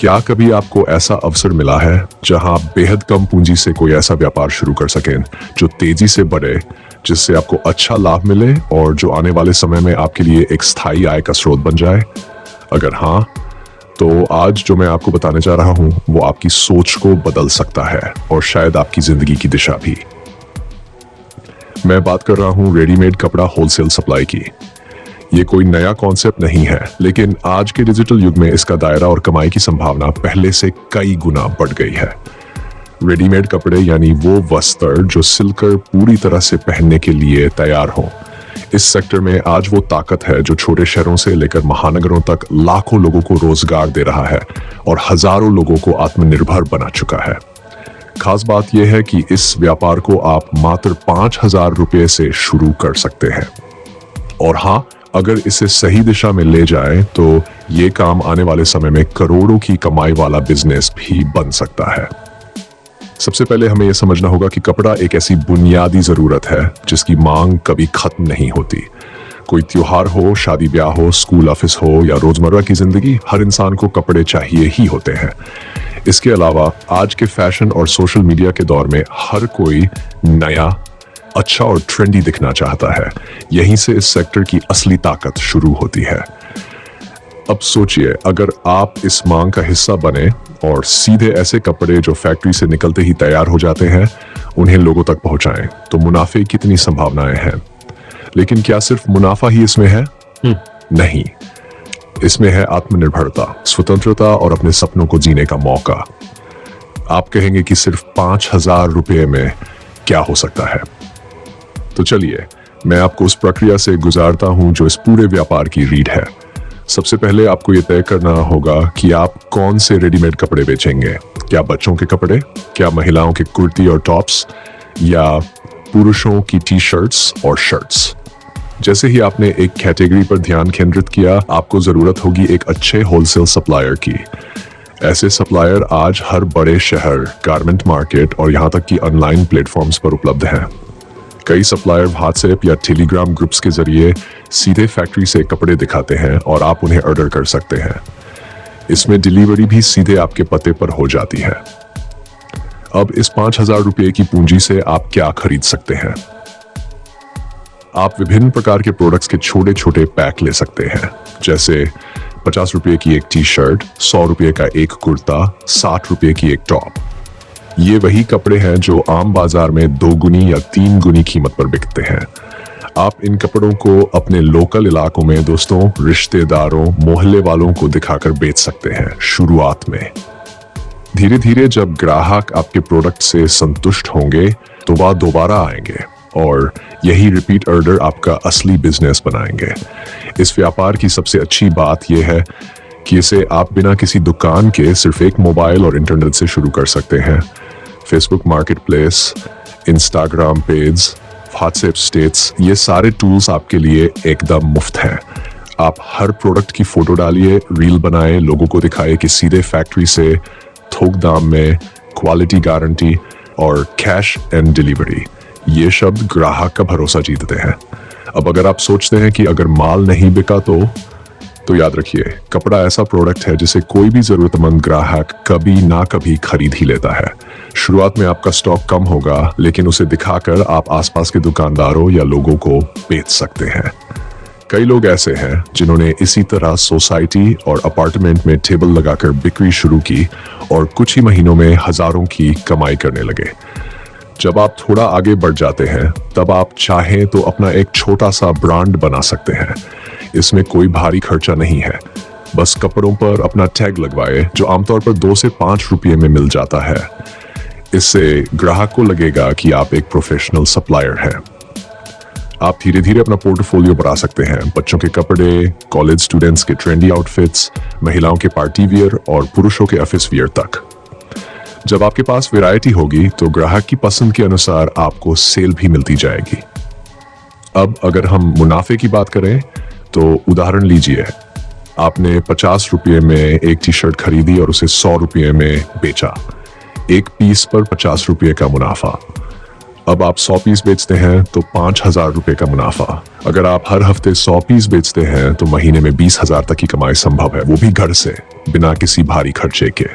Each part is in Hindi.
क्या कभी आपको ऐसा अवसर मिला है जहां आप बेहद कम पूंजी से कोई ऐसा व्यापार शुरू कर सकें जो तेजी से बढ़े, जिससे आपको अच्छा लाभ मिले और जो आने वाले समय में आपके लिए एक स्थायी आय का स्रोत बन जाए? अगर हाँ, तो आज जो मैं आपको बताने जा रहा हूं वो आपकी सोच को बदल सकता है और शायद आपकी जिंदगी की दिशा भी। मैं बात कर रहा हूं रेडीमेड कपड़ा होलसेल सप्लाई की। ये कोई नया कॉन्सेप्ट नहीं है, लेकिन आज के डिजिटल युग में इसका दायरा और कमाई की संभावना पहले से कई गुना बढ़ गई है। रेडीमेड कपड़े यानी वो वस्त्र जो सिलकर पूरी तरह से पहनने के लिए तैयार हो। इस सेक्टर में आज वो ताकत है जो छोटे शहरों से लेकर महानगरों तक लाखों लोगों को रोजगार दे रहा है और हजारों लोगों को आत्मनिर्भर बना चुका है। खास बात यह है कि इस व्यापार को आप मात्र 5,000 रुपये से शुरू कर सकते हैं। और हाँ, अगर इसे सही दिशा में ले जाएं तो ये काम आने वाले समय में करोड़ों की कमाई वाला बिजनेस भी बन सकता है। सबसे पहले हमें यह समझना होगा कि कपड़ा एक ऐसी बुनियादी जरूरत है जिसकी मांग कभी खत्म नहीं होती। कोई त्योहार हो, शादी ब्याह हो, स्कूल ऑफिस हो या रोजमर्रा की जिंदगी, हर इंसान को कपड़े चाहिए ही होते हैं। इसके अलावा आज के फैशन और सोशल मीडिया के दौर में हर कोई नया, अच्छा और ट्रेंडी दिखना चाहता है। यहीं से इस सेक्टर की असली ताकत शुरू होती है। अब सोचिए, अगर आप इस मांग का हिस्सा बने और सीधे ऐसे कपड़े जो फैक्ट्री से निकलते ही तैयार हो जाते हैं उन्हें लोगों तक पहुंचाएं, तो मुनाफे की कितनी संभावनाएं हैं। लेकिन क्या सिर्फ मुनाफा ही इसमें है? नहीं, इसमें है आत्मनिर्भरता, स्वतंत्रता और अपने सपनों को जीने का मौका। आप कहेंगे कि सिर्फ 5,000 रुपये में क्या हो सकता है? तो चलिए, मैं आपको उस प्रक्रिया से गुजारता हूं जो इस पूरे व्यापार की रीढ़ है। सबसे पहले आपको यह तय करना होगा कि आप कौन से रेडीमेड कपड़े बेचेंगे। क्या बच्चों के कपड़े, क्या महिलाओं के कुर्ती और टॉप्स, या पुरुषों की टी शर्ट्स और शर्ट्स? जैसे ही आपने एक कैटेगरी पर ध्यान केंद्रित किया, आपको जरूरत होगी एक अच्छे होलसेल सप्लायर की। ऐसे सप्लायर आज हर बड़े शहर, गारमेंट मार्केट और यहाँ तक कि ऑनलाइन प्लेटफॉर्म्स पर उपलब्ध हैं। कई सप्लायर व्हाट्सएप या टेलीग्राम ग्रुप्स के जरिए सीधे फैक्ट्री से कपड़े दिखाते हैं और आप उन्हें ऑर्डर कर सकते हैं। इसमें डिलीवरी भी सीधे आपके पते पर हो जाती है। अब इस 5,000 रुपये की पूंजी से आप क्या खरीद सकते हैं? आप विभिन्न प्रकार के प्रोडक्ट्स के छोटे छोटे पैक ले सकते हैं, जैसे 50 रुपये की एक टी शर्ट, 100 रुपये का एक कुर्ता, 60 रुपये की एक टॉप। ये वही कपड़े हैं जो आम बाजार में 2 गुनी या 3 गुनी कीमत पर बिकते हैं। आप इन कपड़ों को अपने लोकल इलाकों में दोस्तों, रिश्तेदारों, मोहल्ले वालों को दिखाकर बेच सकते हैं शुरुआत में। धीरे धीरे जब ग्राहक आपके प्रोडक्ट से संतुष्ट होंगे तो वह दोबारा आएंगे और यही रिपीट ऑर्डर आपका असली बिजनेस बनाएंगे। इस व्यापार की सबसे अच्छी बात यह है कि इसे आप बिना किसी दुकान के सिर्फ एक मोबाइल और इंटरनेट से शुरू कर सकते हैं। Facebook marketplace, Instagram page, WhatsApp states, ये सारे टूल्स आपके लिए एकदम मुफ्त हैं। आप हर प्रोडक्ट की फोटो डालिए, रील बनाएं, लोगों को दिखाएं कि सीधे फैक्ट्री से, थोक दाम में, क्वालिटी गारंटी और कैश एंड डिलीवरी। ये शब्द ग्राहक का भरोसा जीतते हैं। अब अगर आप सोचते हैं कि अगर माल नहीं बिका तो याद रखिए, कपड़ा ऐसा प्रोडक्ट है जिसे कोई भी जरूरतमंद ग्राहक कभी ना कभी खरीद ही लेता है। शुरुआत में आपका स्टॉक कम होगा, लेकिन उसे दिखाकर आप आसपास के दुकानदारों या लोगों को बेच सकते हैं। कई लोग ऐसे हैं जिन्होंने इसी तरह सोसाइटी और अपार्टमेंट में टेबल लगाकर बिक्री शुरू की और कुछ ही महीनों में हजारों की कमाई करने लगे। जब आप थोड़ा आगे बढ़ जाते हैं, तब आप चाहें तो अपना एक छोटा सा ब्रांड बना सकते हैं। इसमें कोई भारी खर्चा नहीं है, बस कपड़ों पर अपना टैग लगवाए जो आमतौर पर 2 से 5 रुपये में मिल जाता है। इससे ग्राहक को लगेगा कि आप एक प्रोफेशनल सप्लायर हैं। आप धीरे धीरे अपना पोर्टफोलियो बढ़ा सकते हैं। बच्चों के कपड़े, कॉलेज स्टूडेंट्स के ट्रेंडी आउटफिट्स, महिलाओं के पार्टी वियर और पुरुषों के ऑफिस वियर तक। जब आपके पास वैरायटी होगी तो ग्राहक की पसंद के अनुसार आपको सेल भी मिलती जाएगी। अब अगर हम मुनाफे की बात करें तो उदाहरण लीजिए, आपने 50 रुपये में एक टी शर्ट खरीदी और उसे 100 रुपये में बेचा। एक पीस पर 50 रुपये का मुनाफा। अब आप 100 पीस बेचते हैं तो 5,000 रुपए का मुनाफा। अगर आप हर हफ्ते 100 पीस बेचते हैं तो महीने में 20,000 तक की कमाई संभव है, वो भी घर से, बिना किसी भारी खर्चे के।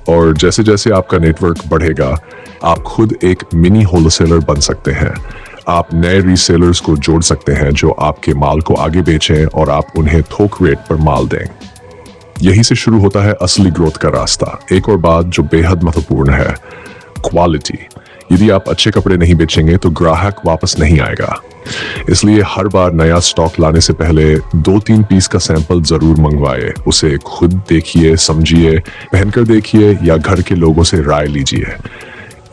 और जैसे जैसे आपका नेटवर्क बढ़ेगा, आप खुद एक मिनी होलसेलर बन सकते हैं। आप नए रीसेलर्स को जोड़ सकते हैं जो आपके माल को आगे बेचें और आप उन्हें थोक रेट पर माल दें। यही से शुरू होता है असली ग्रोथ का रास्ता। एक और बात जो बेहद महत्वपूर्ण है, क्वालिटी। यदि आप अच्छे कपड़े नहीं बेचेंगे तो ग्राहक वापस नहीं आएगा। इसलिए हर बार नया स्टॉक लाने से पहले 2-3 पीस का सैंपल जरूर मंगवाए। उसे खुद देखिए, समझिए, पहनकर देखिए या घर के लोगों से राय लीजिए।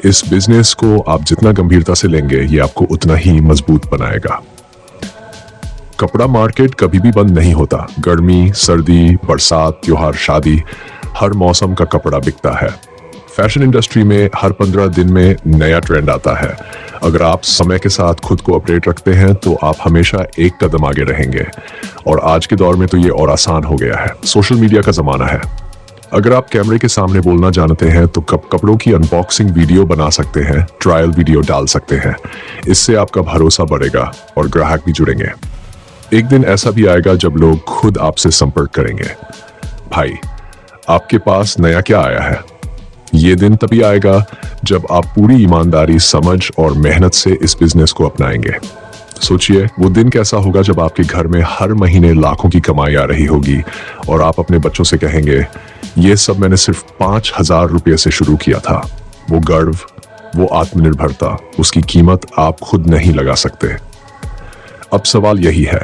इस बिजनेस को आप जितना गंभीरता से लेंगे, ये आपको उतना ही मजबूत बनाएगा। कपड़ा मार्केट कभी भी बंद नहीं होता। गर्मी, सर्दी, बरसात, त्योहार, शादी, हर मौसम का कपड़ा बिकता है। फैशन इंडस्ट्री में हर 15 दिन में नया ट्रेंड आता है। अगर आप समय के साथ खुद को अपडेट रखते हैं तो आप हमेशा एक कदम आगे रहेंगे। और आज के दौर में तो ये और आसान हो गया है, सोशल मीडिया का जमाना है। अगर आप कैमरे के सामने बोलना जानते हैं तो कपड़ों की अनबॉक्सिंग वीडियो बना सकते हैं, ट्रायल वीडियो डाल सकते हैं। इससे आपका भरोसा बढ़ेगा और ग्राहक भी जुड़ेंगे। एक दिन ऐसा भी आएगा जब लोग खुद आपसे संपर्क करेंगे, भाई आपके पास नया क्या आया है। ये दिन तभी आएगा जब आप पूरी ईमानदारी, समझ और मेहनत से इस बिजनेस को अपनाएंगे। सोचिए वो दिन कैसा होगा जब आपके घर में हर महीने लाखों की कमाई आ रही होगी और आप अपने बच्चों से कहेंगे, ये सब मैंने सिर्फ 5,000 रुपये से शुरू किया था। वो गर्व, वो आत्मनिर्भरता, उसकी कीमत आप खुद नहीं लगा सकते। अब सवाल यही है,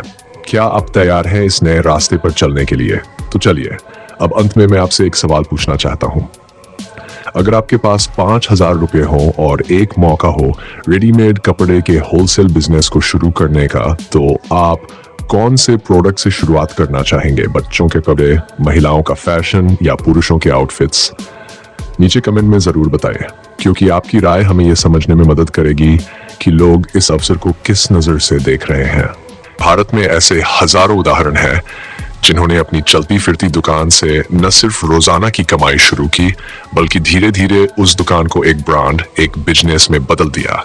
क्या आप तैयार हैं इस नए रास्ते पर चलने के लिए? तो चलिए, अब अंत में मैं आपसे एक सवाल पूछना चाहता हूं। अगर आपके पास 5,000 रुपये हो और एक मौका हो रेडीमेड कपड़े के होलसेल बिजनेस को शुरू करने का, तो आप कौन से प्रोडक्ट से शुरुआत करना चाहेंगे? बच्चों के कपड़े, महिलाओं का फैशन या पुरुषों के आउटफिट्स? नीचे कमेंट में जरूर बताएं, क्योंकि आपकी राय हमें यह समझने में मदद करेगी कि लोग इस अवसर को किस नजर से देख रहे हैं। भारत में ऐसे हजारों उदाहरण हैं जिन्होंने अपनी चलती फिरती दुकान से न सिर्फ रोजाना की कमाई शुरू की, बल्कि धीरे धीरे उस दुकान को एक ब्रांड, एक बिजनेस में बदल दिया।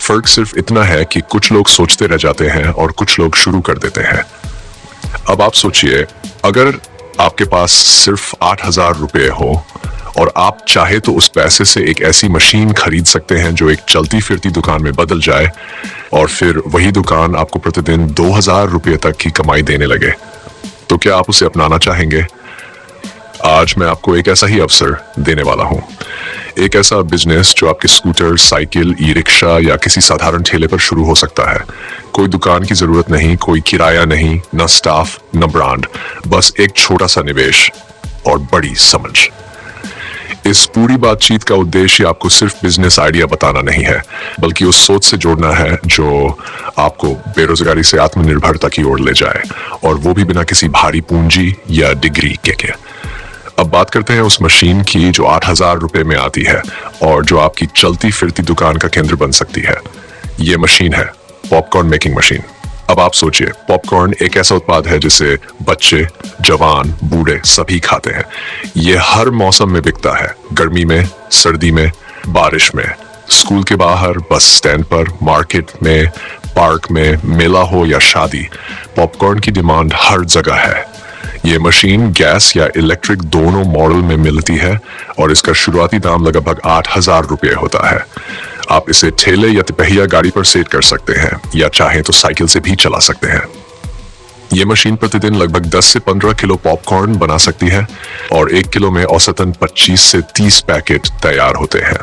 फर्क सिर्फ इतना है कि कुछ लोग सोचते रह जाते हैं और कुछ लोग शुरू कर देते हैं। अब आप सोचिए, अगर आपके पास सिर्फ 8,000 रुपये हो और आप चाहे तो उस पैसे से एक ऐसी मशीन खरीद सकते हैं जो एक चलती फिरती दुकान में बदल जाए और फिर वही दुकान आपको प्रतिदिन 2,000 रुपये तक की कमाई देने लगे, तो क्या आप उसे अपनाना चाहेंगे? आज मैं आपको एक ऐसा ही अवसर देने वाला हूं। एक ऐसा बिजनेस जो आपके स्कूटर, साइकिल, ई रिक्शा या किसी साधारण ठेले पर शुरू हो सकता है। कोई दुकान की जरूरत नहीं, कोई किराया नहीं, न स्टाफ, न ब्रांड, बस एक छोटा सा निवेश और बड़ी समझ। इस पूरी बातचीत का उद्देश्य आपको सिर्फ बिजनेस आइडिया बताना नहीं है, बल्कि उस सोच से जोड़ना है जो आपको बेरोजगारी से आत्मनिर्भरता की ओर ले जाए, और वो भी बिना किसी भारी पूंजी या डिग्री के। अब बात करते हैं उस मशीन की जो 8,000 रुपये में आती है और जो आपकी चलती फिरती दुकान का केंद्र बन सकती है। ये मशीन है पॉपकॉर्न मेकिंग मशीन। अब आप सोचिए, पॉपकॉर्न एक ऐसा उत्पाद है जिसे बच्चे, जवान, बूढ़े सभी खाते हैं। ये हर मौसम में बिकता है, गर्मी में, सर्दी में, बारिश में, स्कूल के बाहर, बस स्टैंड पर, मार्केट में, पार्क में, मेला हो या शादी, पॉपकॉर्न की डिमांड हर जगह है। ये मशीन गैस या इलेक्ट्रिक दोनों मॉडल में मिलती है और इसका शुरुआती दाम लगभग 8,000 रुपये होता है। आप इसे ठेले या तिपहिया गाड़ी पर सेट कर सकते हैं या चाहें तो साइकिल से भी चला सकते हैं। ये मशीन प्रतिदिन लगभग 10 से 15 किलो पॉपकॉर्न बना सकती है और 1 किलो में औसतन 25 से 30 पैकेट तैयार होते हैं।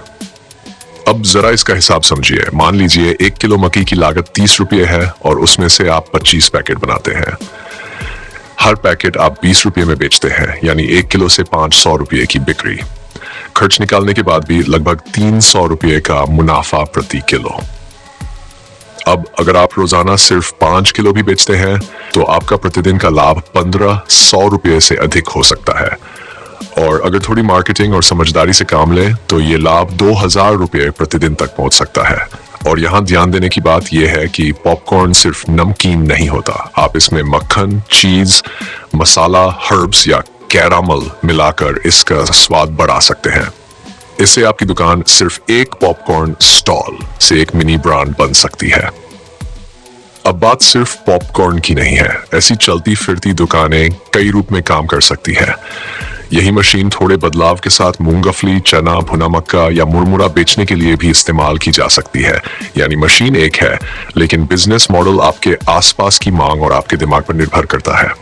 अब जरा इसका हिसाब समझिए। मान लीजिए 1 किलो मक्की की लागत 30 रुपये है और उसमें से आप 25 पैकेट बनाते हैं। हर पैकेट आप 20 रुपये में बेचते हैं, यानी 1 किलो से 500 रुपये की बिक्री। खर्च निकालने के बाद भी लगभग 300 रुपये का मुनाफा प्रति किलो। अब अगर आप रोजाना सिर्फ 5 किलो भी बेचते हैं तो आपका प्रतिदिन का लाभ 1,500 रुपये से अधिक हो सकता है, और अगर थोड़ी मार्केटिंग और समझदारी से काम लें तो ये लाभ 2,000 रुपये प्रतिदिन तक पहुंच सकता है। और यहाँ ध्यान देने की बात यह है कि पॉपकॉर्न सिर्फ नमकीन नहीं होता। आप इसमें मक्खन, चीज, मसाला, हर्ब्स या कैरामल मिलाकर इसका स्वाद बढ़ा सकते हैं। इससे आपकी दुकान सिर्फ एक पॉपकॉर्न स्टॉल से एक मिनी ब्रांड बन सकती है। अब बात सिर्फ पॉपकॉर्न की नहीं है, ऐसी चलती फिरती दुकानें कई रूप में काम कर सकती है। यही मशीन थोड़े बदलाव के साथ मूंगफली, चना, भुना मक्का या मुरमुरा बेचने के लिए भी इस्तेमाल की जा सकती है। यानी मशीन एक है, लेकिन बिजनेस मॉडल आपके आसपास की मांग और आपके दिमाग पर निर्भर करता है।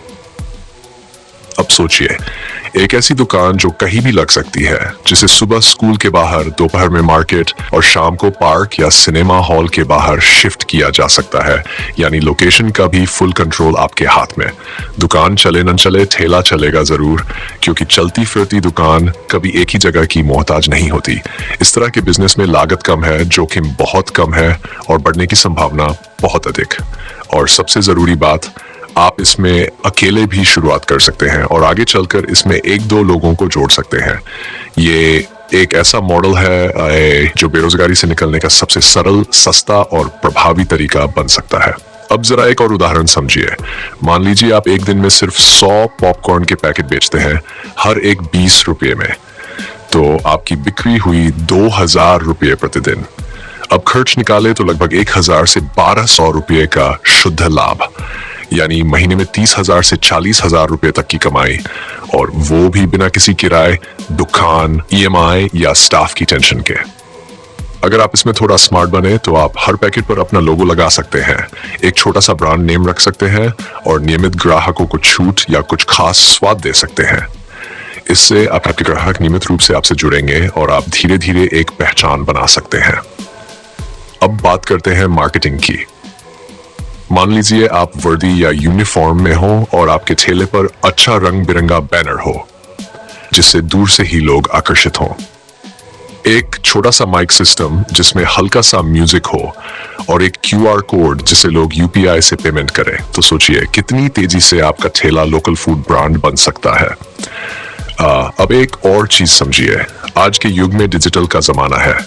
अब सोचिए, एक ऐसी दुकान जो कहीं भी लग सकती है, जिसे सुबह स्कूल के बाहर, दोपहर में मार्केट और शाम को पार्क या सिनेमा हॉल के बाहर शिफ्ट किया जा सकता है। यानी लोकेशन का भी फुल कंट्रोल आपके हाथ में। दुकान चले न चले, ठेला चलेगा जरूर, क्योंकि चलती फिरती दुकान कभी एक ही जगह की मोहताज नहीं होती। इस तरह के बिजनेस में लागत कम है, जोखिम बहुत कम है और बढ़ने की संभावना बहुत अधिक। और सबसे जरूरी बात, आप इसमें अकेले भी शुरुआत कर सकते हैं और आगे चलकर इसमें एक दो लोगों को जोड़ सकते हैं। ये एक ऐसा मॉडल है जो बेरोजगारी से निकलने का सबसे सरल, सस्ता और प्रभावी तरीका बन सकता है। अब जरा एक और उदाहरण समझिए। मान लीजिए आप एक दिन में सिर्फ 100 पॉपकॉर्न के पैकेट बेचते हैं, हर एक 20 रुपये में, तो आपकी बिक्री हुई 2000 रुपये प्रतिदिन। अब खर्च निकाले तो लगभग 1000 से 1200 रुपये का शुद्ध लाभ, यानी महीने में 30,000 से 40,000 रुपए तक की कमाई, और वो भी बिना किसी किराए, दुकान, EMI या स्टाफ की टेंशन के। अगर आप इसमें थोड़ा स्मार्ट बने तो आप हर पैकेट पर अपना लोगो लगा सकते हैं, एक छोटा सा ब्रांड नेम रख सकते हैं और नियमित ग्राहकों को छूट या कुछ खास स्वाद दे सकते हैं। इससे आपके ग्राहक नियमित रूप से आपसे जुड़ेंगे और आप धीरे धीरे एक पहचान बना सकते हैं। अब बात करते हैं मार्केटिंग की। मान लीजिए आप वर्दी या यूनिफॉर्म में हो और आपके ठेले पर अच्छा रंग बिरंगा बैनर हो, जिससे दूर से ही लोग आकर्षित हों। एक छोटा सा माइक सिस्टम जिसमें हल्का सा म्यूजिक हो और एक QR कोड जिसे लोग UPI से पेमेंट करें, तो सोचिए कितनी तेजी से आपका ठेला लोकल फूड ब्रांड बन सकता है। अब एक और चीज समझिए, आज के युग में डिजिटल का जमाना है।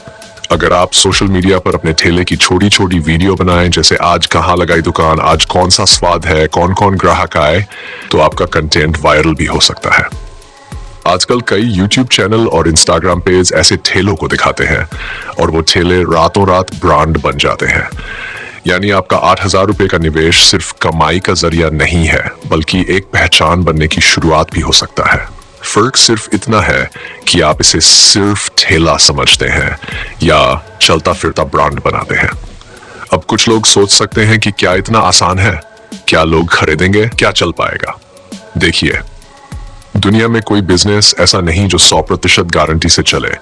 अगर आप सोशल मीडिया पर अपने ठेले की छोटी छोटी वीडियो बनाएं, जैसे आज कहाँ लगाई दुकान, आज कौन सा स्वाद है, कौन कौन ग्राहक आए, तो आपका कंटेंट वायरल भी हो सकता है। आजकल कई YouTube चैनल और Instagram पेज ऐसे ठेलों को दिखाते हैं और वो ठेले रातों रात ब्रांड बन जाते हैं। यानी आपका 8,000 रुपए का निवेश सिर्फ कमाई का जरिया नहीं है, बल्कि एक पहचान बनने की शुरुआत भी हो सकता है। फर्क सिर्फ इतना है कि आप इसे सिर्फ ठेला समझते हैं या चलता फिरता ब्रांड बनाते हैं। अब कुछ लोग सोच सकते हैं कि क्या इतना आसान है, क्या लोग खरीदेंगे, क्या चल पाएगा? देखिए, दुनिया में कोई बिजनेस ऐसा नहीं जो 100% गारंटी से चले,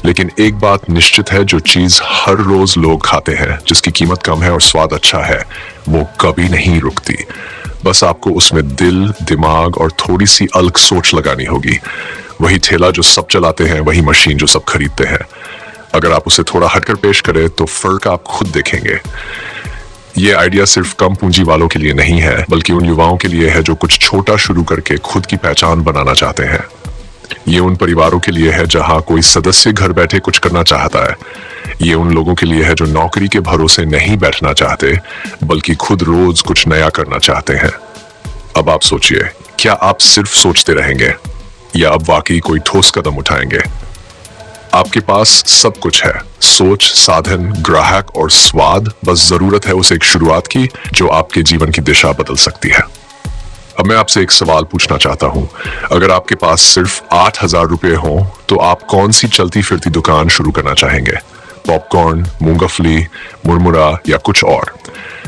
लेकिन एक बात निश्चित है, जो चीज हर रोज लोग खाते हैं, जिसकी कीमत कम है और स्वाद अच्छा है, वो कभी नहीं रुकती। बस आपको उसमें दिल, दिमाग और थोड़ी सी अलग सोच लगानी होगी। वही ठेला जो सब चलाते हैं, वही मशीन जो सब खरीदते हैं। अगर आप उसे थोड़ा हटकर पेश करें तो फर्क आप खुद देखेंगे। ये आइडिया सिर्फ कम पूंजी वालों के लिए नहीं है, बल्कि उन युवाओं के लिए है जो कुछ छोटा शुरू करके खुद की पहचान बनाना चाहते हैं। ये उन परिवारों के लिए है जहां कोई सदस्य घर बैठे कुछ करना चाहता है। ये उन लोगों के लिए है जो नौकरी के भरोसे नहीं बैठना चाहते, बल्कि खुद रोज कुछ नया करना चाहते हैं। अब आप सोचिए, क्या आप सिर्फ सोचते रहेंगे या अब वाकई कोई ठोस कदम उठाएंगे? आपके पास सब कुछ है, सोच, साधन, ग्राहक और स्वाद। बस जरूरत है उसे एक शुरुआत की जो आपके जीवन की दिशा बदल सकती है। अब मैं आपसे एक सवाल पूछना चाहता हूं, अगर आपके पास सिर्फ 8,000 रुपए हो तो आप कौन सी चलती फिरती दुकान शुरू करना चाहेंगे? पॉपकॉर्न, मूंगफली, मुरमुरा या कुछ और?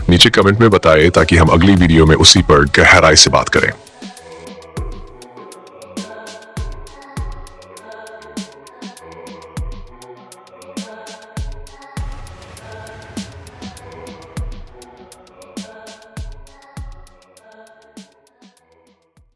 नीचे कमेंट में बताएं ताकि हम अगली वीडियो में उसी पर गहराई से बात करें।